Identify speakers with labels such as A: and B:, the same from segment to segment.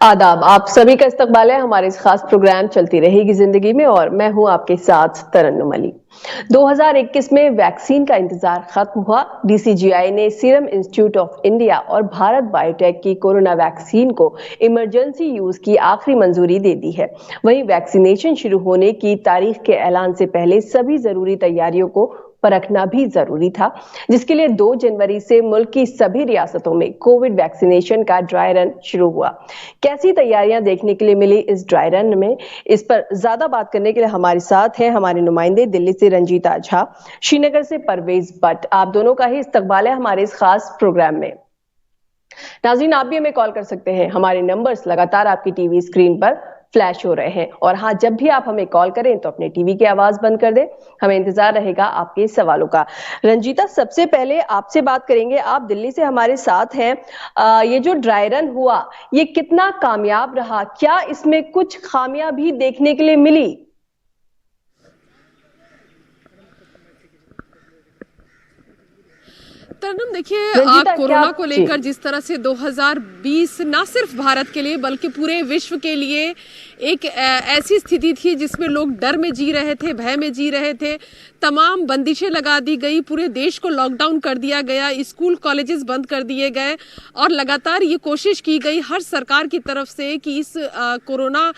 A: आदाब, आप सभी का इस्तकबाल है हमारे इस खास प्रोग्राम चलती रहेगी जिंदगी में और मैं हूं आपके साथ तरन्नुम अली। 2021 में वैक्सीन का इंतजार खत्म हुआ। डीसीजीआई ने सीरम इंस्टीट्यूट ऑफ इंडिया और भारत बायोटेक की कोरोना वैक्सीन को इमरजेंसी यूज की आखिरी मंजूरी दे दी है। वहीं वैक्सीनेशन शुरू होने की तारीख के ऐलान से पहले सभी जरूरी तैयारियों को परखना भी जरूरी था, जिसके लिए 2 जनवरी से मुल्क की सभी रियासतों में कोविड वैक्सीनेशन का ड्राई रन शुरू हुआ। कैसी तैयारियां देखने के लिए मिली इस ड्राई रन में, इस पर ज्यादा बात करने के लिए हमारे साथ हैं हमारे नुमाइंदे दिल्ली से रंजीता झा, श्रीनगर से परवेज भट्ट। आप दोनों का ही इस्तकबाल है हमारे इस खास प्रोग्राम में। नाज़रीन, आप भी हमें कॉल कर सकते हैं, हमारे नंबर्स लगातार आपकी टीवी स्क्रीन पर फ्लैश हो रहे हैं। और हाँ, जब भी आप हमें कॉल करें तो अपने टीवी की आवाज बंद कर दें, हमें इंतजार रहेगा आपके सवालों का। रंजीता, सबसे पहले आपसे बात करेंगे, आप दिल्ली से हमारे साथ हैं। ये जो ड्राई रन हुआ, ये कितना कामयाब रहा? क्या इसमें कुछ खामियां भी देखने के लिए मिली?
B: तरन्नुम, देखिए,
A: रंजीता, क्या
B: कोरोना
A: आप
B: को
A: जी
B: लेकर जिस तरह से 2020 ना सिर्फ भारत के लिए बल्कि पूरे विश्व के लिए एक ऐसी स्थिति थी जिसमें लोग डर में जी रहे थे, भय में जी रहे थे। तमाम बंदिशें लगा दी गई, पूरे देश को लॉकडाउन कर दिया गया, स्कूल कॉलेजेस बंद कर दिए गए और लगातार ये कोशिश की गई हर सरकार की तरफ से कि इस कोरोना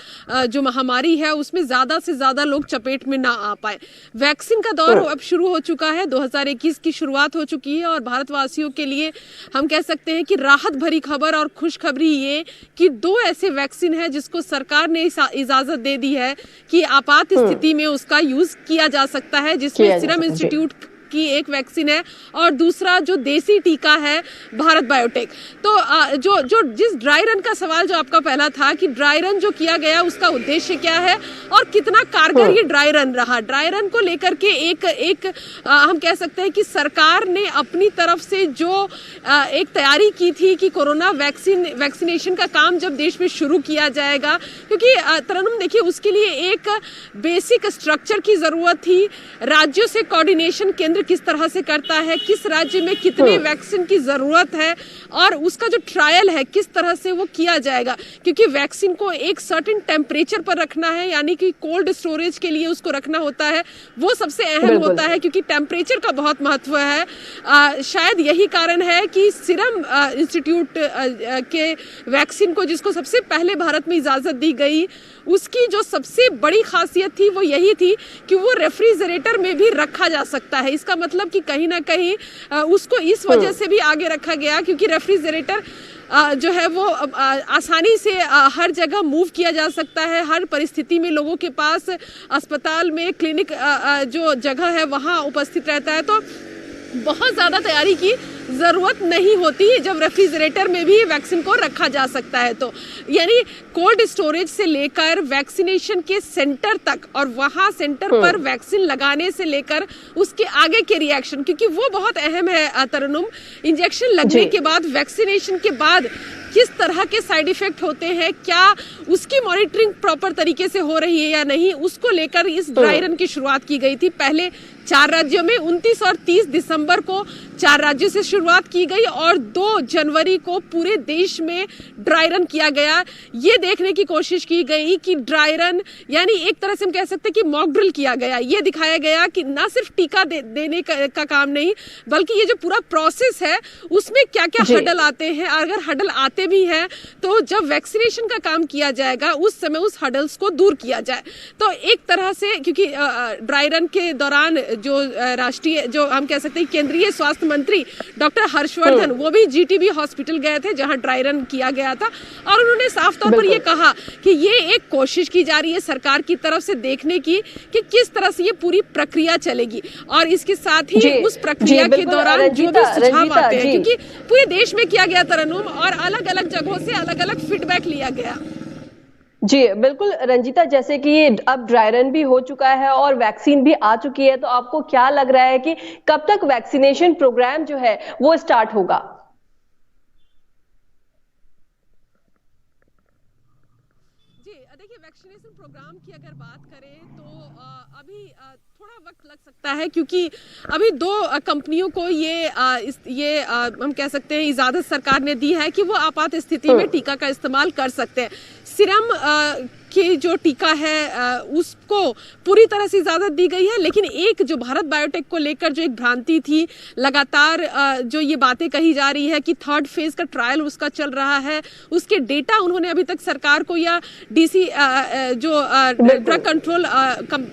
B: जो महामारी है उसमें ज़्यादा से ज़्यादा लोग चपेट में ना आ पाए। वैक्सीन का दौर अब शुरू हो चुका है, 2021 की शुरुआत हो चुकी है और भारतवासियों के लिए हम कह सकते हैं कि राहत भरी खबर और खुशखबरी ये कि 2 ऐसे वैक्सीन है जिसको सरकार ने इजाजत दे दी है कि आपात स्थिति में उसका यूज किया जा सकता है, जिसमें सीरम इंस्टीट्यूट की एक वैक्सीन है और दूसरा जो देसी टीका है भारत बायोटेक। तो जो जो जिस ड्राई रन का सवाल जो आपका पहला था कि ड्राई रन जो किया गया उसका उद्देश्य क्या है और कितना कारगर ये ड्राई रन रहा, ड्राई रन को लेकर के एक हम कह सकते हैं कि सरकार ने अपनी तरफ से जो एक तैयारी की थी कि कोरोना वैक्सीनेशन का काम जब देश में शुरू किया जाएगा, क्योंकि तरन्नुम देखिए उसके लिए एक बेसिक स्ट्रक्चर की जरूरत थी। राज्यों से कोऑर्डिनेशन केंद्र किस तरह से करता है, किस राज्य में कितने वैक्सीन की जरूरत है और उसका जो ट्रायल है किस तरह से वो किया जाएगा, क्योंकि वैक्सीन को एक सर्टेन टेम्परेचर पर रखना है, यानी कि कोल्ड स्टोरेज के लिए उसको रखना होता है, वो सबसे अहम होता है क्योंकि टेम्परेचर का बहुत महत्व है। शायद यही कारण है कि सीरम इंस्टीट्यूट के वैक्सीन को जिसको सबसे पहले भारत में इजाजत दी गई, उसकी जो सबसे बड़ी खासियत थी वो यही थी कि वो रेफ्रिजरेटर में भी रखा जा सकता है। इसका मतलब कि कहीं ना कहीं उसको इस वजह से भी आगे रखा गया क्योंकि रेफ्रिजरेटर जो है वो आसानी से हर जगह मूव किया जा सकता है, हर परिस्थिति में लोगों के पास अस्पताल में क्लिनिक जो जगह है वहाँ उपस्थित रहता है, तो बहुत ज़्यादा तैयारी की ज़रूरत नहीं होती जब रेफ्रिजरेटर में भी वैक्सीन को रखा जा सकता है। तो यानी कोल्ड स्टोरेज से लेकर वैक्सीनेशन के सेंटर तक और वहाँ सेंटर पर वैक्सीन लगाने से लेकर उसके आगे के रिएक्शन, क्योंकि वो बहुत अहम है तरन्नुम। इंजेक्शन लगने के बाद, वैक्सीनेशन के बाद किस तरह के साइड इफेक्ट होते हैं, क्या उसकी मॉनिटरिंग प्रॉपर तरीके से हो रही है या नहीं, उसको लेकर इस ड्राई रन की शुरुआत की गई थी। पहले 4 राज्यों में 29 और 30 दिसंबर को 4 राज्यों से शुरुआत की गई और 2 जनवरी को पूरे देश में ड्राई रन किया गया। ये देखने की कोशिश की गई कि ड्राई रन यानी एक तरह से हम कह सकते हैं कि मॉक ड्रिल किया गया। ये दिखाया गया कि ना सिर्फ टीका देने का काम नहीं, बल्कि ये जो पूरा प्रोसेस है उसमें क्या क्या हडल आते हैं, अगर हडल आते भी हैं तो जब वैक्सीनेशन का काम किया जाएगा उस समय उस हडल्स को दूर किया जाए। तो एक तरह से क्योंकि ड्राई रन के दौरान जो राष्ट्रीय जो हम कह सकते हैं केंद्रीय स्वास्थ्य मंत्री डॉक्टर हर्षवर्धन वो भी जीटीबी हॉस्पिटल गए थे जहां ड्राई रन किया गया था और उन्होंने साफ तौर पर ये कहा कि ये एक कोशिश की जा रही है सरकार की तरफ से देखने की कि किस तरह से ये पूरी प्रक्रिया चलेगी और इसके साथ ही उस प्रक्रिया के दौरान जो भी सुझाव आते हैं, क्योंकि पूरे देश में किया गया तरन्नुम और अलग अलग जगहों से अलग अलग फीडबैक लिया गया।
A: जी बिल्कुल रंजीता, जैसे कि अब ड्राई रन भी हो चुका है और वैक्सीन भी आ चुकी है, तो आपको क्या लग रहा है कि कब तक वैक्सीनेशन प्रोग्राम जो है वो स्टार्ट होगा?
B: जी देखिए, वैक्सीनेशन प्रोग्राम की अगर बात करें तो अभी थोड़ा वक्त लग सकता है, क्योंकि अभी 2 कंपनियों को ये हम कह सकते हैं इजाजत सरकार ने दी है कि वो आपात स्थिति में टीका का इस्तेमाल कर सकते हैं। सीरम की जो टीका है उसको पूरी तरह से इजाजत दी गई है, लेकिन एक जो भारत बायोटेक को लेकर जो एक भ्रांति थी, लगातार जो ये बातें कही जा रही है कि 3rd फेज का ट्रायल उसका चल रहा है, उसके डेटा उन्होंने अभी तक सरकार को या डीसी जो ड्रग कंट्रोल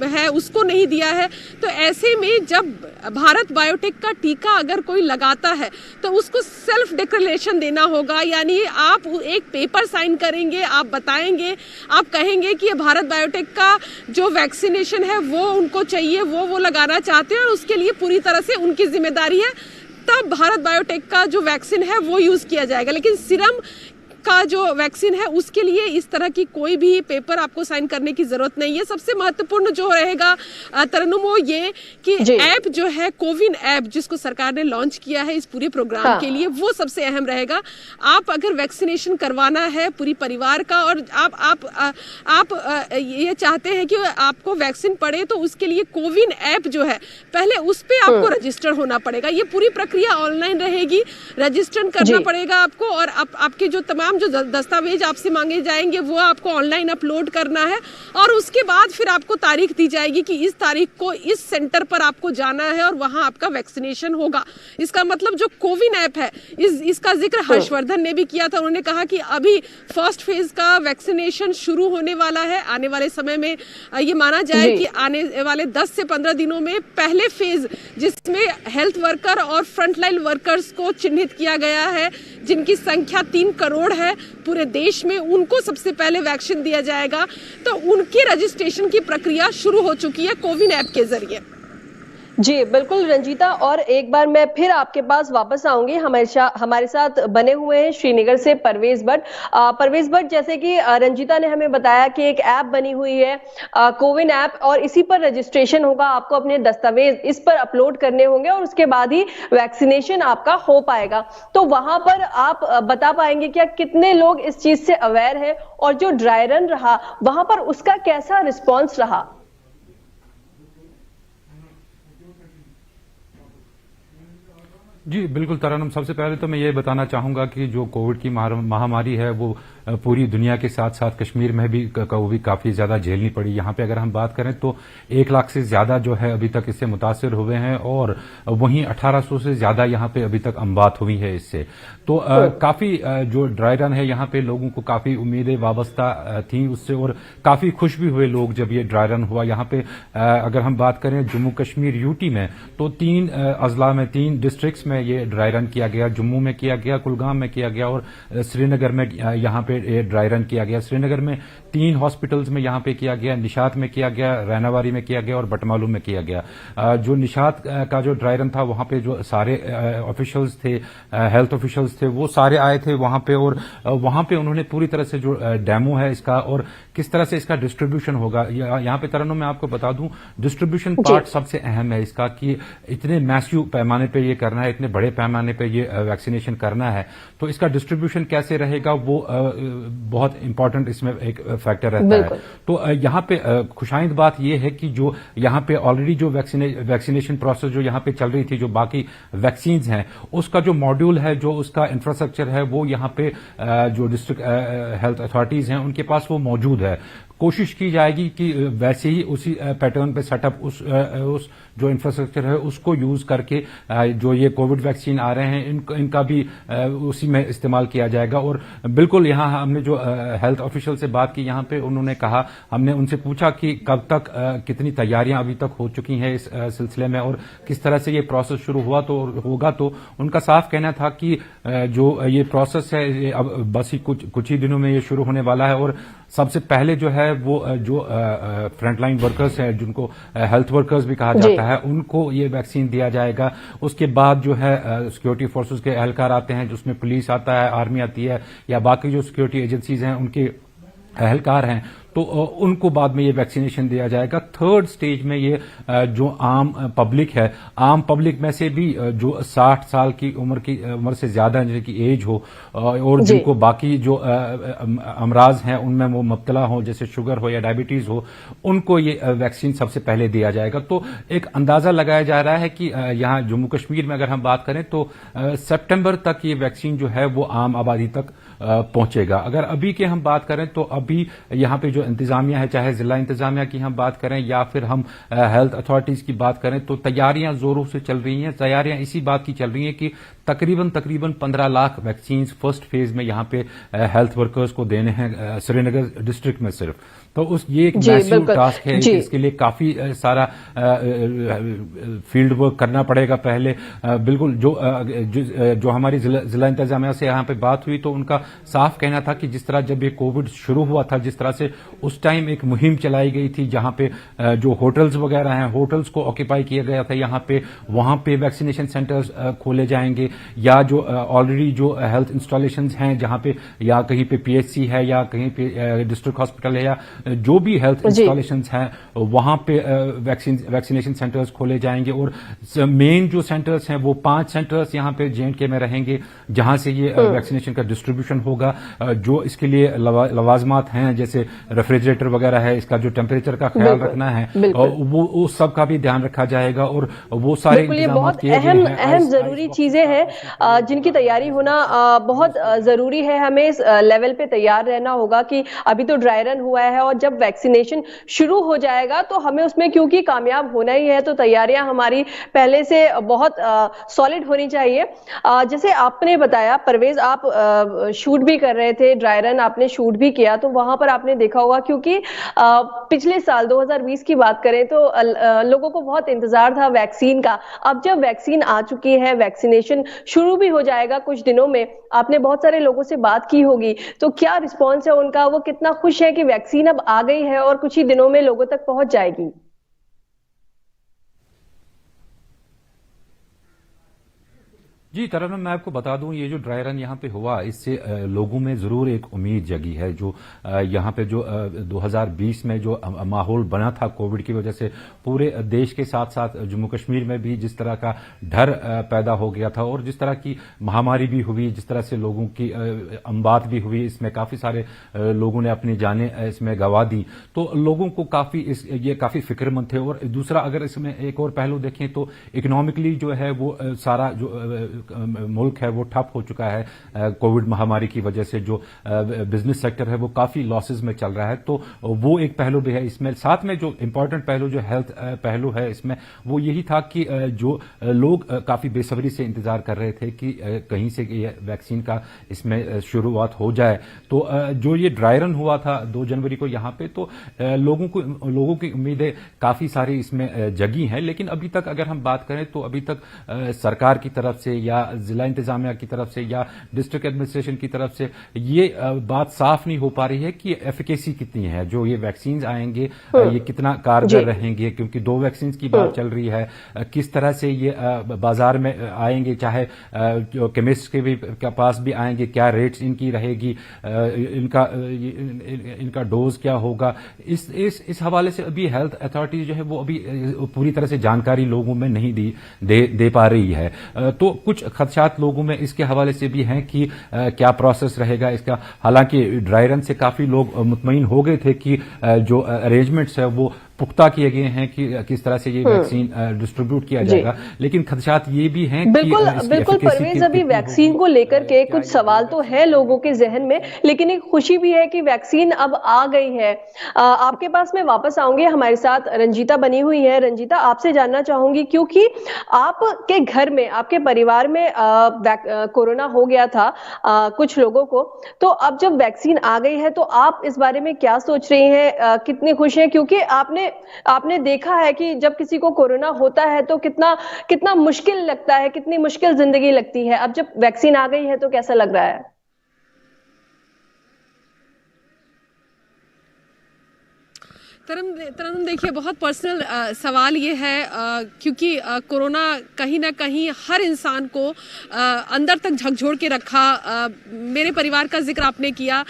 B: है उसको नहीं दिया है। तो ऐसे में जब भारत बायोटेक का टीका अगर कोई लगाता है तो उसको सेल्फ डिक्लेरेशन देना होगा, यानी आप एक पेपर साइन करेंगे, आप बताएंगे, आप कहेंगे कि ये भारत बायोटेक का जो वैक्सीनेशन है वो उनको चाहिए, वो लगाना चाहते हैं और उसके लिए पूरी तरह से उनकी जिम्मेदारी है, तब भारत बायोटेक का जो वैक्सीन है वो यूज किया जाएगा। लेकिन सीरम का जो वैक्सीन है उसके लिए इस तरह की कोई भी पेपर आपको साइन करने की जरूरत नहीं है। सबसे महत्वपूर्ण जो रहेगा तरन्नुम वो ये कि ऐप जो है कोविन ऐप जिसको सरकार ने लॉन्च किया है इस पूरे प्रोग्राम के लिए, वो सबसे अहम रहेगा। आप अगर वैक्सीनेशन करवाना है पूरी परिवार का और आप ये चाहते हैं कि आपको वैक्सीन पड़े, तो उसके लिए कोविन ऐप जो है पहले उस पर आपको रजिस्टर होना पड़ेगा। ये पूरी प्रक्रिया ऑनलाइन रहेगी, रजिस्टर करना पड़ेगा आपको और आपके जो तमाम जो दस्तावेज आपसे मांगे जाएंगे वो आपको ऑनलाइन अपलोड करना है और उसके बाद फिर आपको तारीख दी जाएगी कि इस तारीख को इस सेंटर पर आपको जाना है और वहां आपका वैक्सीनेशन होगा। इसका मतलब जो कोविन ऐप है इसका जिक्र हर्षवर्धन ने भी किया था। उन्होंने कहा कि अभी 1st फेज का वैक्सीनेशन शुरू होने वाला है। आने वाले समय में ये माना जाए कि आने वाले 10 से 15 दिनों में पहले फेज जिसमें हेल्थ वर्कर और फ्रंटलाइन वर्कर्स को चिन्हित किया गया है, जिनकी संख्या 3 करोड़ है पूरे देश में, उनको सबसे पहले वैक्सीन दिया जाएगा। तो उनकी रजिस्ट्रेशन की प्रक्रिया शुरू हो चुकी है कोविन ऐप के जरिए।
A: जी बिल्कुल रंजीता, और एक बार मैं फिर आपके पास वापस आऊंगी। हमारे साथ बने हुए हैं श्रीनगर से परवेज भट्ट। परवेज भट्ट, जैसे कि रंजीता ने हमें बताया कि एक ऐप बनी हुई है कोविन ऐप और इसी पर रजिस्ट्रेशन होगा, आपको अपने दस्तावेज इस पर अपलोड करने होंगे और उसके बाद ही वैक्सीनेशन आपका हो पाएगा। तो वहां पर आप बता पाएंगे क्या कितने लोग इस चीज से अवेयर है और जो ड्राई रन रहा वहां पर उसका कैसा रिस्पॉन्स रहा?
C: जी बिल्कुल तरन्नुम, सबसे पहले तो मैं ये बताना चाहूंगा कि जो कोविड की महामारी है वो पूरी दुनिया के साथ साथ कश्मीर में भी काफी ज्यादा झेलनी पड़ी। यहाँ पे अगर हम बात करें तो 1 लाख से ज्यादा जो है अभी तक इससे मुतासिर हुए हैं और वहीं 1800 से ज्यादा यहाँ पे अभी तक अमवात हुई है इससे। तो काफी जो ड्राई रन है यहाँ पे लोगों को काफी उम्मीदें वाबस्ता थी उससे और काफी खुश भी हुए लोग जब ये ड्राई रन हुआ। यहाँ पे अगर हम बात करें जम्मू कश्मीर यूटी में तो 3 अजला में 3 डिस्ट्रिक्ट्स में ये ड्राई रन किया गया। जम्मू में किया गया, कुलगाम में किया गया और श्रीनगर में यहाँ पे ड्राई रन किया गया। श्रीनगर में 3 हॉस्पिटल्स में यहाँ पे किया गया, निशात में किया गया, रैनावारी में किया गया और बटमालू में किया गया। जो निशात का जो ड्राई रन था वहां पे जो सारे ऑफिशियल्स थे, हेल्थ ऑफिशियल्स थे, वो सारे आए थे वहां पे और वहां पे उन्होंने पूरी तरह से जो डेमो है इसका और किस तरह से इसका डिस्ट्रीब्यूशन होगा, यहाँ पे तरन्नुम मैं आपको बता दूं डिस्ट्रीब्यूशन पार्ट सबसे अहम है इसका कि इतने मैसिव पैमाने पे ये करना है, इतने बड़े पैमाने पे ये वैक्सीनेशन करना है, तो इसका डिस्ट्रीब्यूशन कैसे रहेगा वो बहुत इंपॉर्टेंट इसमें एक फैक्टर रहता है। तो यहाँ पे खुशाइंद बात यह है कि जो यहाँ पे ऑलरेडी जो वैक्सीनेशन प्रोसेस जो यहाँ पे चल रही थी, जो बाकी वैक्सीन्स हैं उसका जो मॉड्यूल है, जो उसका इंफ्रास्ट्रक्चर है वो यहाँ पे जो डिस्ट्रिक्ट हेल्थ अथॉरिटीज हैं उनके पास वो मौजूद है। कोशिश की जाएगी कि वैसे ही उसी पैटर्न पे सेटअप उस जो इंफ्रास्ट्रक्चर है उसको यूज करके जो ये कोविड वैक्सीन आ रहे हैं इनका भी उसी में इस्तेमाल किया जाएगा। और बिल्कुल यहाँ हमने जो हेल्थ ऑफिशियल से बात की यहाँ पे उन्होंने कहा, हमने उनसे पूछा कि कब तक कितनी तैयारियां अभी तक हो चुकी हैं इस सिलसिले में और किस तरह से ये प्रोसेस शुरू हुआ तो होगा, तो उनका साफ कहना था कि जो ये प्रोसेस है ये अब बस ही कुछ ही दिनों में ये शुरू होने वाला है और सबसे पहले जो है वो जो फ्रंटलाइन वर्कर्स हैं जिनको हेल्थ वर्कर्स भी कहा जाता है उनको ये वैक्सीन दिया जाएगा। उसके बाद जो है सिक्योरिटी फोर्सेस के एहलकार आते हैं जिसमें पुलिस आता है, आर्मी आती है या बाकी जो सिक्योरिटी एजेंसीज हैं उनके एहलकार हैं, तो उनको बाद में ये वैक्सीनेशन दिया जाएगा। थर्ड स्टेज में ये जो आम पब्लिक है, आम पब्लिक में से भी जो 60 साल की उम्र से ज्यादा जिनकी एज हो और जिनको बाकी जो अमराज हैं उनमें वो मुब्तला हो, जैसे शुगर हो या डायबिटीज हो, उनको ये वैक्सीन सबसे पहले दिया जाएगा। तो एक अंदाजा लगाया जा रहा है कि यहाँ जम्मू कश्मीर में अगर हम बात करें तो सितंबर तक ये वैक्सीन जो है वो आम आबादी तक पहुंचेगा। अगर अभी की हम बात करें तो अभी यहाँ पे जो इंतजामिया है, चाहे जिला इंतजामिया की हम बात करें या फिर हम हेल्थ अथॉरिटीज की बात करें, तो तैयारियां जोरों से चल रही हैं। तैयारियां इसी बात की चल रही हैं कि तकरीबन 15 लाख वैक्सीन फर्स्ट फेज में यहाँ पे हेल्थ वर्कर्स को देने हैं श्रीनगर डिस्ट्रिक्ट में सिर्फ। तो ये एक मैसिव टास्क है, इसके लिए काफी सारा फील्ड वर्क करना पड़ेगा पहले। बिल्कुल जो हमारी जिला इंतजामिया से यहाँ पे बात हुई तो उनका साफ कहना था कि जिस तरह जब ये कोविड शुरू हुआ था, जिस तरह से उस टाइम एक मुहिम चलाई गई थी जहां पे जो होटल्स वगैरह हैं, होटल्स को ऑक्यूपाई किया गया था यहाँ पे, वहां पे वैक्सीनेशन सेंटर्स खोले जाएंगे, या जो ऑलरेडी जो हेल्थ इंस्टॉलेशंस हैं जहां पे या कहीं पे पीएचसी है या कहीं पे डिस्ट्रिक्ट हॉस्पिटल है या जो भी हेल्थ इंस्टॉलेशंस हैं वहां पे वैक्सीनेशन सेंटर्स खोले जाएंगे। और मेन जो सेंटर्स हैं वो 5 सेंटर्स यहाँ पे जेएंडके में रहेंगे जहां से ये वैक्सीनेशन का डिस्ट्रीब्यूशन होगा। जो इसके लिए लवाजमात हैं जैसे रेफ्रिजरेटर वगैरह है, इसका जो टेम्परेचर का ख्याल रखना है वो उस सब का भी ध्यान रखा जाएगा। और वो सारे
A: बहुत अहम जरूरी चीजें हैं जिनकी तैयारी होना बहुत जरूरी है। हमें इस लेवल पे तैयार रहना होगा कि अभी तो ड्राई रन हुआ है और जब वैक्सीनेशन शुरू हो जाएगा तो हमें उसमें क्योंकि कामयाब होना ही है तो तैयारियां हमारी पहले से बहुत सॉलिड होनी चाहिए। जैसे आपने बताया परवेज, आप शूट भी कर रहे थे, ड्राई रन आपने शूट भी किया, तो वहां पर आपने देखा होगा क्योंकि पिछले साल 2020 की बात करें तो लोगों को बहुत इंतजार था वैक्सीन का। अब जब वैक्सीन आ चुकी है, वैक्सीनेशन शुरू भी हो जाएगा कुछ दिनों में, आपने बहुत सारे लोगों से बात की होगी, तो क्या रिस्पॉन्स है उनका? वो कितना खुश है कि वैक्सीन अब आ गई है और कुछ ही दिनों में लोगों तक पहुंच जाएगी?
C: जी तरन्नुम, मैं आपको बता दूं ये जो ड्राई रन यहाँ पे हुआ इससे लोगों में जरूर एक उम्मीद जगी है। जो यहाँ पे जो 2020 में जो माहौल बना था कोविड की वजह से पूरे देश के साथ साथ जम्मू कश्मीर में भी जिस तरह का डर पैदा हो गया था और जिस तरह की महामारी भी हुई, जिस तरह से लोगों की अमवात भी हुई, इसमें काफी सारे लोगों ने अपनी जानें इसमें गंवा दी, तो लोगों को ये काफी फिक्रमंद थे। और दूसरा अगर इसमें एक और पहलू देखें तो इकोनॉमिकली जो है वो सारा जो मुल्क है वो ठप हो चुका है कोविड महामारी की वजह से। जो बिजनेस सेक्टर है वो काफी लॉसेस में चल रहा है, तो वो एक पहलू भी है इसमें। साथ में जो इंपॉर्टेंट पहलू जो हेल्थ पहलू है इसमें वो यही था कि जो लोग काफी बेसब्री से इंतजार कर रहे थे कि कहीं से ये वैक्सीन का इसमें शुरुआत हो जाए। तो जो ये ड्राई रन हुआ था 2 जनवरी को यहाँ पे, तो लोगों की उम्मीदें काफी सारी इसमें जगी हैं। लेकिन अभी तक अगर हम बात करें तो अभी तक सरकार की तरफ से या जिला इंतजामिया की तरफ से या डिस्ट्रिक्ट एडमिनिस्ट्रेशन की तरफ से ये बात साफ नहीं हो पा रही है कि एफिकेसी कितनी है, जो ये वैक्सीन आएंगे ये कितना कारगर रहेंगे, क्योंकि 2 वैक्सीन की बात चल रही है। किस तरह से ये बाजार में आएंगे, चाहे जो केमिस्ट के भी पास भी आएंगे, क्या रेट्स इनकी रहेगी, इनका डोज क्या होगा, इस हवाले से अभी हेल्थ अथॉरिटी जो है वो अभी पूरी तरह से जानकारी लोगों में नहीं दे पा रही है। तो कुछ खदशात लोगों में इसके हवाले से भी हैं कि क्या प्रोसेस रहेगा इसका। हालांकि ड्राई रन से काफी लोग मुतमईन हो गए थे कि जो अरेंजमेंट्स है वो पुख्ता किए गए हैं कि किस तरह से ये वैक्सीन डिस्ट्रीब्यूट किया जाएगा, लेकिन खदशात ये भी हैं
A: बिल्कुल परवेज, अभी वैक्सीन को लेकर के कुछ सवाल तो है लोगों के जहन में, लेकिन एक खुशी भी है कि वैक्सीन अब आ गई है। आपके पास मैं वापस आऊंगी, हमारे साथ रंजीता बनी हुई है। रंजीता, आपसे जानना चाहूंगी क्योंकि आपके घर में, आपके परिवार में कोरोना हो गया था कुछ लोगों को, तो अब जब वैक्सीन आ गई है तो आप इस बारे में क्या सोच रही हैं, कितनी खुश हैं? क्योंकि आपने देखा है कि जब किसी को कोरोना होता है तो कितना मुश्किल लगता है, कितनी मुश्किल जिंदगी लगती है। अब जब वैक्सीन आ गई है तो कैसा लग रहा है?
B: तरन्नुम देखिए, बहुत पर्सनल सवाल ये है, क्योंकि कोरोना कहीं ना कहीं हर इंसान को अंदर तक झकझोर के रखा। मेरे परिवार का जिक्र आपने किया,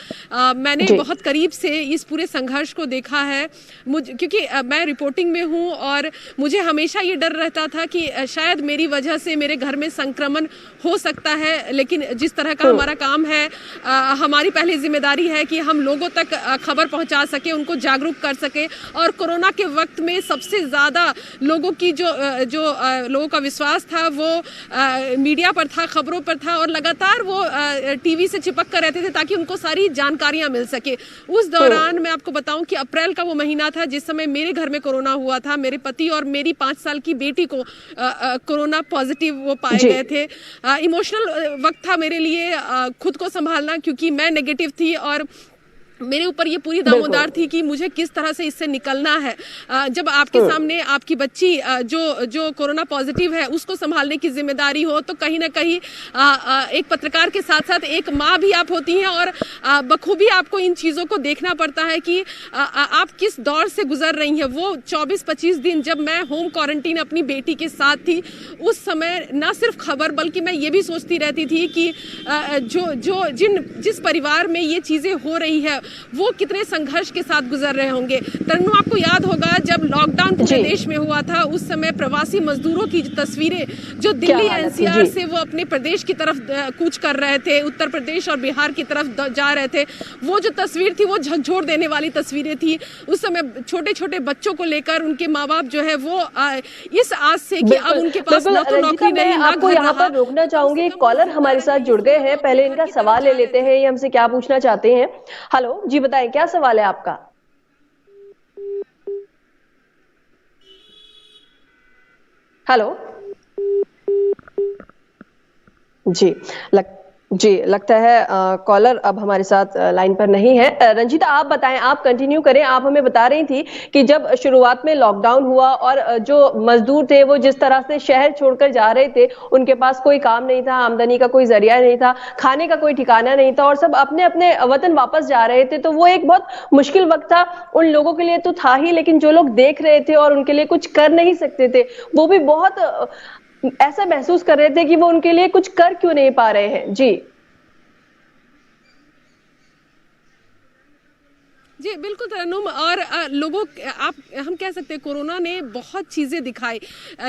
B: मैंने बहुत करीब से इस पूरे संघर्ष को देखा है। क्योंकि मैं रिपोर्टिंग में हूँ और मुझे हमेशा ये डर रहता था कि शायद मेरी वजह से मेरे घर में संक्रमण हो सकता है, लेकिन जिस तरह का हमारा काम है, हमारी पहली जिम्मेदारी है कि हम लोगों तक खबर पहुंचा सके, उनको जागरूक कर सके। और कोरोना के वक्त में सबसे ज्यादा लोगों की जो लोगों का विश्वास था वो मीडिया पर था, खबरों पर था, और लगातार वो टीवी से चिपक कर रहते थे ताकि उनको सारी जानकारियां मिल सके। उस दौरान मैं आपको बताऊं कि अप्रैल का वो महीना था जिस समय मेरे घर में कोरोना हुआ था। मेरे पति और मेरी 5 साल की बेटी को कोरोना पॉजिटिव वो पाए गए थे। इमोशनल वक्त था मेरे लिए खुद को संभालना, क्योंकि मैं नेगेटिव थी और मेरे ऊपर ये पूरी दामोदार थी कि मुझे किस तरह से इससे निकलना है। जब आपके सामने आपकी बच्ची जो कोरोना पॉजिटिव है उसको संभालने की जिम्मेदारी हो, तो कहीं ना कहीं एक पत्रकार के साथ साथ एक माँ भी आप होती हैं और बखूबी आपको इन चीज़ों को देखना पड़ता है कि आप किस दौर से गुजर रही हैं। वो 24-25 दिन जब मैं होम क्वारंटीन अपनी बेटी के साथ थी, उस समय न सिर्फ खबर बल्कि मैं ये भी सोचती रहती थी कि जिस परिवार में ये चीज़ें हो रही है वो कितने संघर्ष के साथ गुजर रहे होंगे। तरन्नुम, आपको याद होगा जब लॉकडाउन पूरे देश में हुआ था, उस समय प्रवासी मजदूरों की तस्वीरें जो दिल्ली एनसीआर से वो अपने प्रदेश की तरफ कूच कर रहे थे, उत्तर प्रदेश और बिहार की तरफ जा रहे थे, वो जो तस्वीर थी वो झकझोर देने वाली तस्वीरें थी। उस समय छोटे छोटे बच्चों को लेकर उनके माँ बाप जो है वो इस आस से कि अब उनके पास न तो नौकरी नहीं, ना घर
A: यहाँ पर रोकना चाहूंगी। कॉलर हमारे साथ जुड़ गए हैं, पहले इनका सवाल ले लेते हैं, ये हमसे क्या पूछना चाहते हैं। हेलो जी, बताएं क्या सवाल है आपका। हेलो जी, लगता है कॉलर अब हमारे साथ लाइन पर नहीं है। रंजीता, आप बताएं, आप कंटिन्यू करें। आप हमें बता रही थी कि जब शुरुआत में लॉकडाउन हुआ और जो मजदूर थे वो जिस तरह से शहर छोड़कर जा रहे थे, उनके पास कोई काम नहीं था, आमदनी का कोई जरिया नहीं था, खाने का कोई ठिकाना नहीं था और सब अपने अपने वतन वापस जा रहे थे, तो वो एक बहुत मुश्किल वक्त था उन लोगों के लिए तो था ही, लेकिन जो लोग देख रहे थे और उनके लिए कुछ कर नहीं सकते थे, वो भी बहुत ऐसा महसूस कर रहे थे कि वो उनके लिए कुछ कर क्यों नहीं पा रहे हैं।
B: जी बिल्कुल तरन्नुम, और हम कह सकते हैं कोरोना ने बहुत चीज़ें दिखाई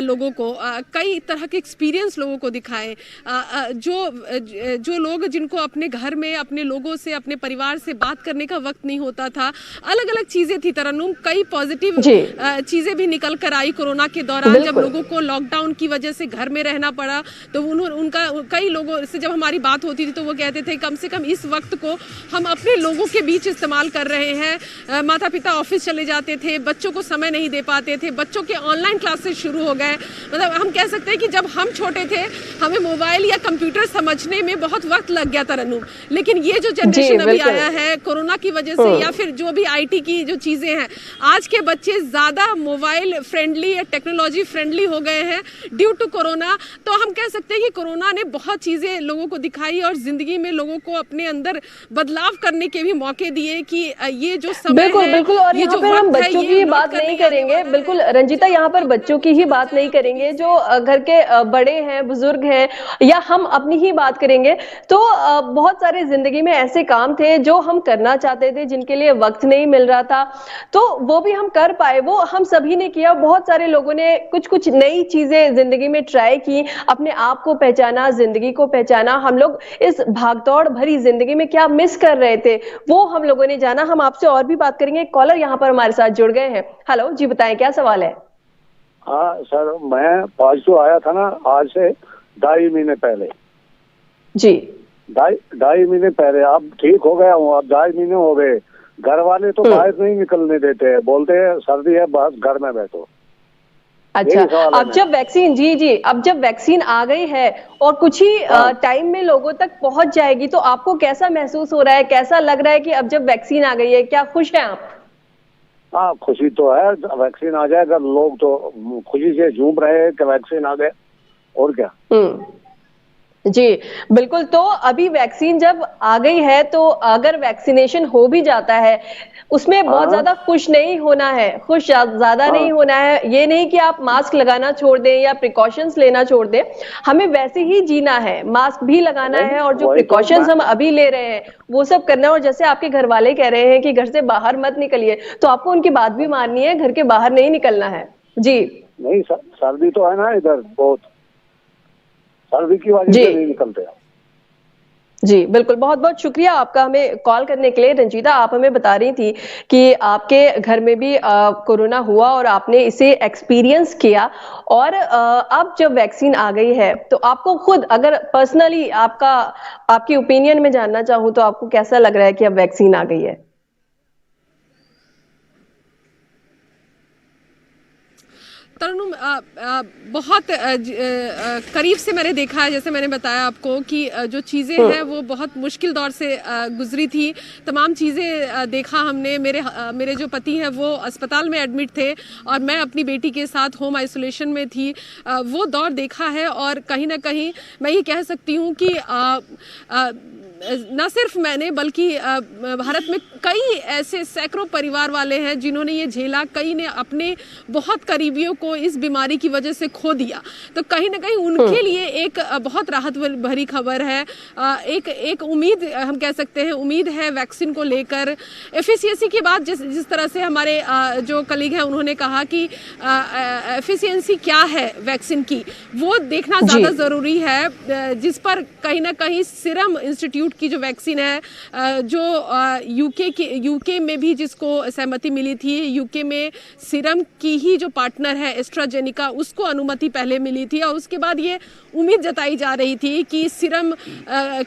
B: लोगों को, कई तरह के एक्सपीरियंस लोगों को दिखाए। जो लोग जिनको अपने घर में अपने लोगों से, अपने परिवार से बात करने का वक्त नहीं होता था, अलग अलग चीज़ें थी तरन्नुम। कई पॉजिटिव चीज़ें भी निकल कर आई कोरोना के दौरान, जब लोगों को लॉकडाउन की वजह से घर में रहना पड़ा। तो उनका कई लोगों से जब हमारी बात होती थी तो वो कहते थे कम से कम इस वक्त को हम अपने लोगों के बीच इस्तेमाल कर रहे हैं। माता पिता ऑफिस चले जाते थे, बच्चों को समय नहीं दे पाते थे, बच्चों के ऑनलाइन क्लासेस शुरू हो गए। मतलब हम कह सकते हैं कि जब हम छोटे थे हमें मोबाइल या कंप्यूटर समझने में बहुत वक्त लग गया तरन्नुम, लेकिन ये जो जनरेशन अभी आया है कोरोना की वजह से, या फिर जो भी आईटी की जो चीजें हैं, आज के बच्चे ज्यादा मोबाइल फ्रेंडली या टेक्नोलॉजी फ्रेंडली हो गए हैं ड्यू टू कोरोना। तो हम कह सकते हैं कि कोरोना ने बहुत चीजें लोगों को दिखाई और जिंदगी में लोगों को अपने अंदर बदलाव करने के भी मौके दिए कि ये जो समय
A: बिल्कुल और यहाँ पर हम बच्चों की ही बात नहीं करेंगे। बिल्कुल रंजीता, यहाँ पर बच्चों की ही बात नहीं करेंगे, जो घर के बड़े हैं, बुजुर्ग हैं, या हम अपनी ही बात करेंगे। तो बहुत सारे जिंदगी में ऐसे काम थे जो हम करना चाहते थे, जिनके लिए वक्त नहीं मिल रहा था, तो वो भी हम कर पाए, वो हम सभी ने किया। बहुत सारे लोगों ने कुछ कुछ नई चीजें जिंदगी में ट्राई की, अपने आप को पहचाना, जिंदगी को पहचाना। हम लोग इस भागदौड़ भरी जिंदगी में क्या मिस कर रहे थे वो हम लोगों ने जाना। हम आपसे और भी बात करेंगे। कॉलर यहाँ पर हमारे साथ जुड़ गए हैं। हेलो जी, बताएं क्या सवाल है।
D: हाँ सर, मैं पॉजिटिव आया था ना आज से 2.5 महीने पहले।
A: जी,
D: 2.5 महीने पहले। अब ठीक हो गया हूँ, अब 2.5 महीने हो गए। घर वाले तो बाहर नहीं निकलने देते हैं, बोलते हैं सर्दी है बस घर में बैठो।
A: अच्छा, अब जब वैक्सीन अब जब वैक्सीन आ गई है और कुछ ही टाइम में लोगों तक पहुंच जाएगी, तो आपको कैसा महसूस हो रहा है, कैसा लग रहा है कि अब जब वैक्सीन आ गई है, क्या खुश हैं आप?
D: हाँ, खुशी तो है, वैक्सीन आ जाएगा लोग तो खुशी से झूम रहे हैं कि वैक्सीन आ गए, और क्या।
A: जी, बिल्कुल। तो अभी वैक्सीन जब आ गई है, तो अगर वैक्सीनेशन हो भी जाता है, उसमें बहुत
D: हाँ
A: ज़्यादा खुश नहीं होना है, खुश ज़्यादा
D: हाँ
A: नहीं होना है। ये नहीं कि आप मास्क लगाना छोड़ दें या प्रिकॉशंस लेना छोड़ दें। हमें वैसे ही जीना है, मास्क भी लगाना
D: नहीं
A: है और जो
D: वही तो
A: प्रिकॉशंस हम अभी ले रहे हैं, वो सब करना है। और जैसे आपके घर वाले कह रहे हैं कि घर से बाहर मत निकलिए, तो आपको उनकी बात भी माननी है, घर के बाहर नहीं निकलना है। जी।
D: नहीं सर्दी तो है ना इधर बहुत, सर्दी की वजह
A: जी।
D: से नहीं निकलते।
A: जी, बिल्कुल। बहुत-बहुत शुक्रिया आपका हमें कॉल करने के लिए। रंजीता, आप हमें बता रही थी कि आपके घर में भी कोरोना हुआ और आपने इसे एक्सपीरियंस किया। और अब जब वैक्सीन आ गई है, तो आपको खुद अगर पर्सनली आपकी ओपिनियन में जानना चाहूँ, तो आपको कैसा लग रहा है कि अब वैक्सीन आ गई है?
B: तरन्नुम, बहुत करीब से मैंने देखा है, जैसे मैंने बताया आपको कि जो चीज़ें हैं वो बहुत मुश्किल दौर से गुजरी थी। तमाम चीज़ें देखा हमने। मेरे जो पति हैं वो अस्पताल में एडमिट थे और मैं अपनी बेटी के साथ होम आइसोलेशन में थी। वो दौर देखा है और कहीं ना कहीं मैं ये कह सकती हूँ कि न सिर्फ मैंने बल्कि भारत में कई ऐसे सैकड़ों परिवार वाले हैं जिन्होंने ये झेला। कई ने अपने बहुत करीबियों को इस बीमारी की वजह से खो दिया। तो कहीं ना कहीं उनके लिए एक बहुत राहत भरी खबर है। एक उम्मीद हम कह सकते हैं, उम्मीद है वैक्सीन को लेकर। एफिशिएंसी की बात जिस तरह से हमारे जो कलीग हैं उन्होंने कहा कि एफिशिएंसी क्या है वैक्सीन की, वो देखना ज़्यादा ज़रूरी है। जिस पर कहीं ना कहीं सीरम इंस्टीट्यूट की जो वैक्सीन है, जो यूके में भी जिसको सहमति मिली थी, यूके में सीरम की ही जो पार्टनर है एस्ट्राजेनिका, उसको अनुमति पहले मिली थी और उसके बाद ये उम्मीद जताई जा रही थी कि सीरम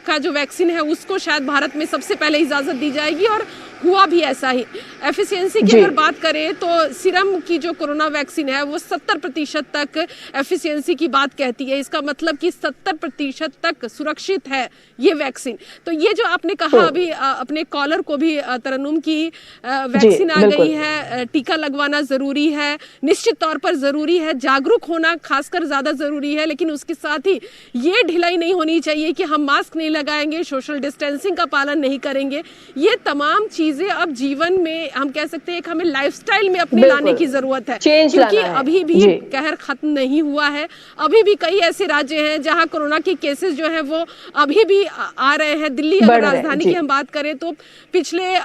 B: का जो वैक्सीन है उसको शायद भारत में सबसे पहले इजाज़त दी जाएगी और हुआ भी ऐसा ही। एफिशिएंसी की अगर बात करें तो सीरम की जो कोरोना वैक्सीन है वो 70% तक एफिशिएंसी की बात कहती है। इसका मतलब कि 70% तक सुरक्षित है ये वैक्सीन। तो ये जो आपने कहा अभी अपने कॉलर को भी, तरन्नुम, की वैक्सीन आ गई है, टीका लगवाना जरूरी है, निश्चित तौर पर जरूरी है, जागरूक होना खासकर ज्यादा जरूरी है। लेकिन उसके साथ ही ये ढिलाई नहीं होनी चाहिए कि हम मास्क नहीं लगाएंगे, सोशल डिस्टेंसिंग का पालन नहीं करेंगे। ये तमाम चीजें अब जीवन में हम कह सकते हैं हमें लाइफस्टाइल में अपने लाने की जरूरत है, क्योंकि अभी भी कहर खत्म नहीं हुआ है। अभी भी कई ऐसे राज्य हैं जहां कोरोना के केसेस जो है वो अभी भी आ रहे हैं। दिल्ली अगर राजधानी की हम बात करें तो पिछले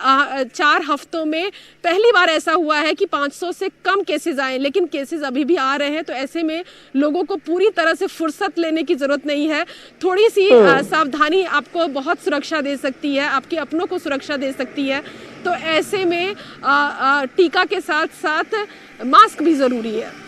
B: 4 हफ्तों में पहली बार ऐसा हुआ है कि 500 से कम केसेस आए, लेकिन केसेस अभी भी आ रहे हैं। तो ऐसे में लोगों को पूरी तरह से फुर्सत लेने की जरूरत नहीं है। थोड़ी सी सावधानी आपको बहुत सुरक्षा दे सकती है, आपके अपनों को सुरक्षा दे सकती है। तो ऐसे में टीका के साथ साथ मास्क भी जरूरी है।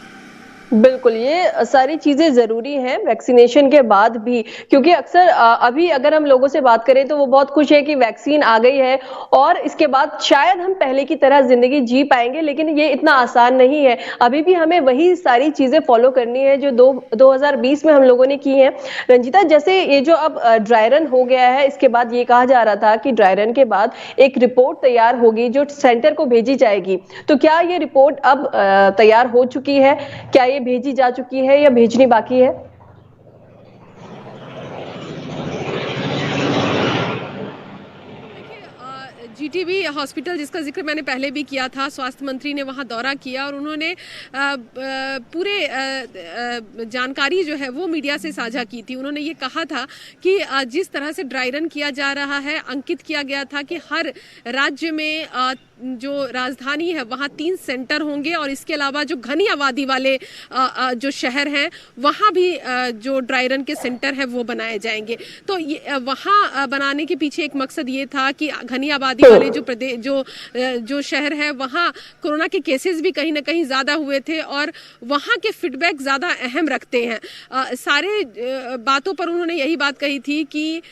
A: बिल्कुल, ये सारी चीजें जरूरी हैं वैक्सीनेशन के बाद भी, क्योंकि अक्सर अभी अगर हम लोगों से बात करें तो वो बहुत खुश है कि वैक्सीन आ गई है और इसके बाद शायद हम पहले की तरह जिंदगी जी पाएंगे। लेकिन ये इतना आसान नहीं है। अभी भी हमें वही सारी चीजें फॉलो करनी है जो 2020 में हम लोगों ने की है। रंजीता, जैसे ये जो अब ड्राई रन हो गया है, इसके बाद ये कहा जा रहा था कि ड्राई रन के बाद एक रिपोर्ट तैयार होगी जो सेंटर को भेजी जाएगी। तो क्या ये रिपोर्ट अब तैयार हो चुकी है? क्या ये भेजी जा चुकी है या भेजनी बाकी है?
B: जीटीबी हॉस्पिटल, जिसका जिक्र मैंने पहले भी किया था, स्वास्थ्य मंत्री ने वहां दौरा किया और उन्होंने पूरे जानकारी जो है वो मीडिया से साझा की थी। उन्होंने ये कहा था कि जिस तरह से ड्राई रन किया जा रहा है, अंकित किया गया था कि हर राज्य में जो राजधानी है वहाँ 3 सेंटर होंगे और इसके अलावा जो घनी आबादी वाले जो शहर हैं वहाँ भी जो ड्राई रन के सेंटर हैं वो बनाए जाएंगे। तो वहाँ बनाने के पीछे एक मकसद ये था कि घनी आबादी वाले जो प्रदेश जो शहर है वहाँ कोरोना के केसेस भी कहीं ना कहीं ज़्यादा हुए थे और वहाँ के फीडबैक ज़्यादा अहम रखते हैं। सारे बातों पर उन्होंने यही बात कही थी कि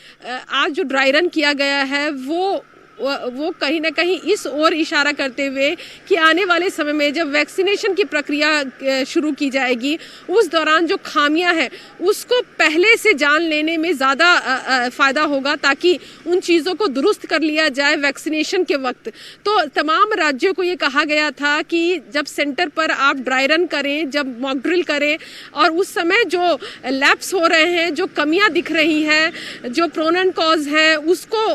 B: आज जो ड्राई रन किया गया है वो वो कहीं ना कहीं इस ओर इशारा करते हुए कि आने वाले समय में जब वैक्सीनेशन की प्रक्रिया शुरू की जाएगी उस दौरान जो खामियां हैं उसको पहले से जान लेने में ज़्यादा फ़ायदा होगा, ताकि उन चीज़ों को दुरुस्त कर लिया जाए वैक्सीनेशन के वक्त। तो तमाम राज्यों को ये कहा गया था कि जब सेंटर पर आप ड्राई रन करें, जब मॉक ड्रिल करें, और उस समय जो लैप्स हो रहे हैं, जो कमियां दिख रही हैं, जो प्रोन एंड कॉज है, उसको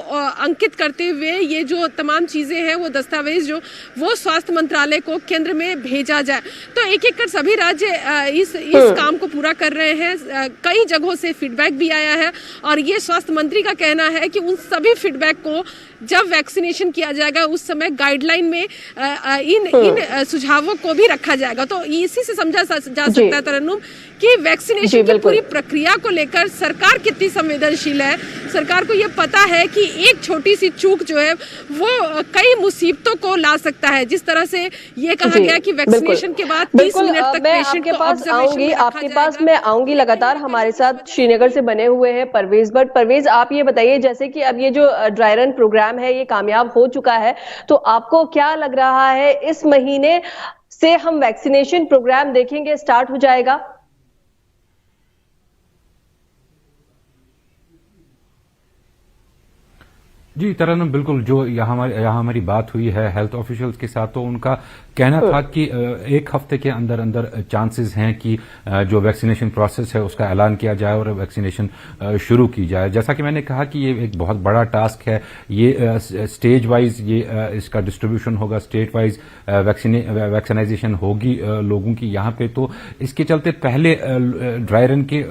B: अंकित करते हुए ये जो तमाम चीज़ें हैं वो दस्तावेज जो वो स्वास्थ्य मंत्रालय को केंद्र में भेजा जाए। तो एक एक कर सभी राज्य इस काम को पूरा कर रहे हैं। कई जगहों से फीडबैक भी आया है और ये स्वास्थ्य मंत्री का कहना है कि उन सभी फीडबैक को जब वैक्सीनेशन किया जाएगा उस समय गाइडलाइन में इन सुझावों को भी रखा जाएगा। तो इसी से समझा जा सकता है तरन्नुम कि वैक्सीनेशन की पूरी प्रक्रिया को लेकर सरकार कितनी संवेदनशील है। सरकार को ये पता है कि एक छोटी सी चूक जो है वो कई मुसीबतों को ला सकता है। जिस तरह से ये कहा गया कि वैक्सीनेशन के बाद 30 मिनट तक पेशेंट को ऑब्जर्वेशन में रखा जाएगा।
A: आपके पास मैं आऊंगी लगातार। हमारे साथ श्रीनगर से बने हुए हैं परवेज भट्ट। परवेज, आप ये बताइए, जैसे कि अब ये जो ड्राई रन प्रोग्राम है ये कामयाब हो चुका है, तो आपको क्या लग रहा है इस महीने से हम वैक्सीनेशन प्रोग्राम देखेंगे, स्टार्ट हो जाएगा?
C: जी तरन्नुम, बिल्कुल। जो यहाँ हमारी बात हुई है हेल्थ ऑफिशियल्स के साथ, तो उनका कहना था कि एक हफ्ते के अंदर अंदर चांसेस हैं कि जो वैक्सीनेशन प्रोसेस है उसका ऐलान किया जाए और वैक्सीनेशन शुरू की जाए। जैसा कि मैंने कहा कि ये एक बहुत बड़ा टास्क है। ये स्टेज वाइज ये इसका डिस्ट्रीब्यूशन होगा, स्टेट वाइज वैक्सीनाइजेशन होगी लोगों की यहाँ पे। तो इसके चलते पहले ड्राई रन के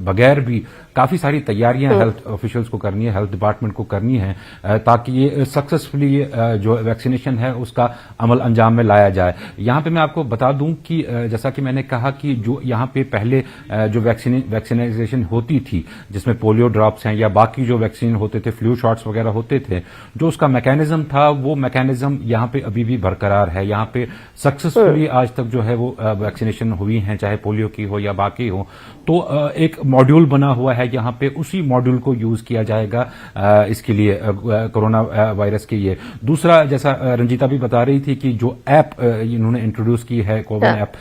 C: बगैर भी काफी सारी तैयारियां हेल्थ ऑफिशियल्स को करनी है, हेल्थ डिपार्टमेंट को करनी है, ताकि ये सक्सेसफुली जो वैक्सीनेशन है उसका अमल अंजाम में लाया जाए। यहाँ पे मैं आपको बता दूं कि जैसा कि मैंने कहा कि जो यहाँ पे पहले जो वैक्सीनाइजेशन होती थी, जिसमें पोलियो ड्रॉप्स हैं या बाकी जो वैक्सीन होते थे, फ्लू शॉट्स वगैरह होते थे, जो उसका मैकेनिज्म था वो मैकेनिज्म यहाँ पे अभी भी बरकरार है। यहाँ पे सक्सेसफुली आज तक जो है वो वैक्सीनेशन हुई है, चाहे पोलियो की हो या बाकी हो। तो एक मॉड्यूल बना हुआ है यहाँ पे, उसी मॉड्यूल को यूज किया जाएगा इसके लिए, कोरोना वायरस के लिए। दूसरा, जैसा रंजीता भी बता रही थी कि जो ऐप इन्होंने इंट्रोड्यूस की है, कोविन ऐप,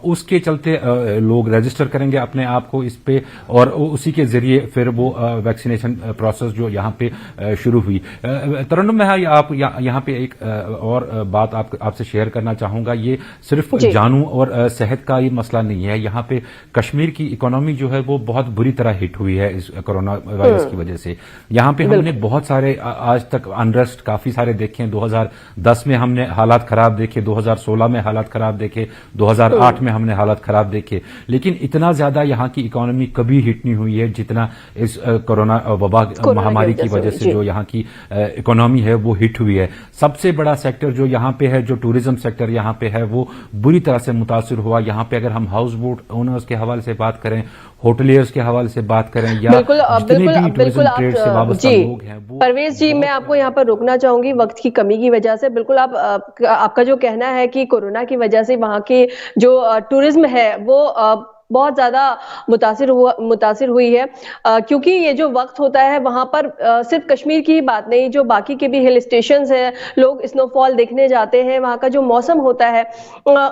C: उसके चलते लोग रजिस्टर करेंगे अपने आप को इस पे, और उसी के जरिए फिर वो वैक्सीनेशन प्रोसेस जो यहाँ पे शुरू हुई। तरन्नुम, मैं आप यहाँ पे एक और बात आपसे शेयर करना चाहूंगा। ये सिर्फ जानू और सेहत का ये मसला नहीं है। यहाँ पे कश्मीर की इकोनॉमी जो है वो बहुत बुरी तरह हिट हुई है इस कोरोना वायरस की वजह से। यहाँ पे हमने बहुत सारे आज तक अनरेस्ट काफी सारे देखे हैं। 2010 में हमने हालात खराब देखे, 2016 में हालात खराब देखे, 2008 में हमने हालात खराब देखे, लेकिन इतना ज्यादा यहाँ की इकोनॉमी कभी हिट नहीं हुई है जितना इस कोरोना वबा महामारी की वजह से जो यहाँ की इकोनॉमी है वो हिट हुई है। सबसे बड़ा सेक्टर जो यहाँ पे है, जो टूरिज्म सेक्टर यहाँ पे है, वो बुरी तरह से मुतासिर हुआ। यहाँ पे अगर हम हाउस बोट ओनर्स के हवाले से बात करें, होटलियर्स के हवाले से बात करें, या जितने भी टूरिज्म ट्रेड से वाबस्ता लोग हैं, वो
A: परवेज जी, मैं आपको यहाँ पर रोकना चाहूंगी वक्त की कमी की वजह से। बिल्कुल आपका जो कहना है कि कोरोना की वजह से वहाँ की जो टूरिज्म है वो बहुत ज्यादा मुतासिर हुई है, क्योंकि ये जो वक्त होता है वहां पर सिर्फ कश्मीर की ही बात नहीं, जो बाकी के भी हिल स्टेशंस हैं, लोग स्नोफॉल देखने जाते हैं, वहां का जो मौसम होता है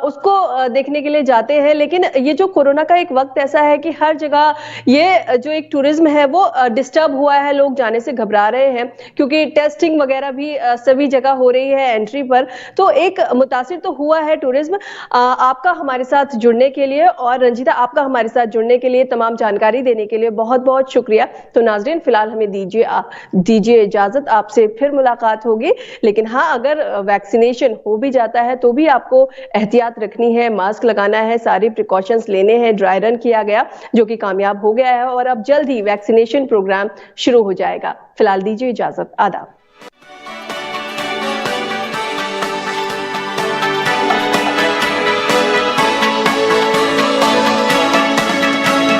A: उसको देखने के लिए जाते हैं। लेकिन ये जो कोरोना का एक वक्त ऐसा है कि हर जगह ये जो एक टूरिज्म है वो डिस्टर्ब हुआ है, लोग जाने से घबरा रहे हैं क्योंकि टेस्टिंग वगैरह भी सभी जगह हो रही है एंट्री पर। तो एक मुतासिर तो हुआ है टूरिज्म। आपका हमारे साथ जुड़ने के लिए, और रंजीता आपका हमारे साथ जुड़ने के लिए, तमाम जानकारी देने के लिए बहुत बहुत शुक्रिया। तो नाजरीन, फिलहाल हमें दीजिए इजाजत, आपसे फिर मुलाकात होगी। लेकिन हाँ, अगर वैक्सीनेशन हो भी जाता है तो भी आपको एहतियात रखनी है, मास्क लगाना है, सारी प्रिकॉशंस लेने हैं। ड्राई रन किया गया जो कि कामयाब हो गया है और अब जल्द ही वैक्सीनेशन प्रोग्राम शुरू हो जाएगा। फिलहाल दीजिए इजाजत, आदाब।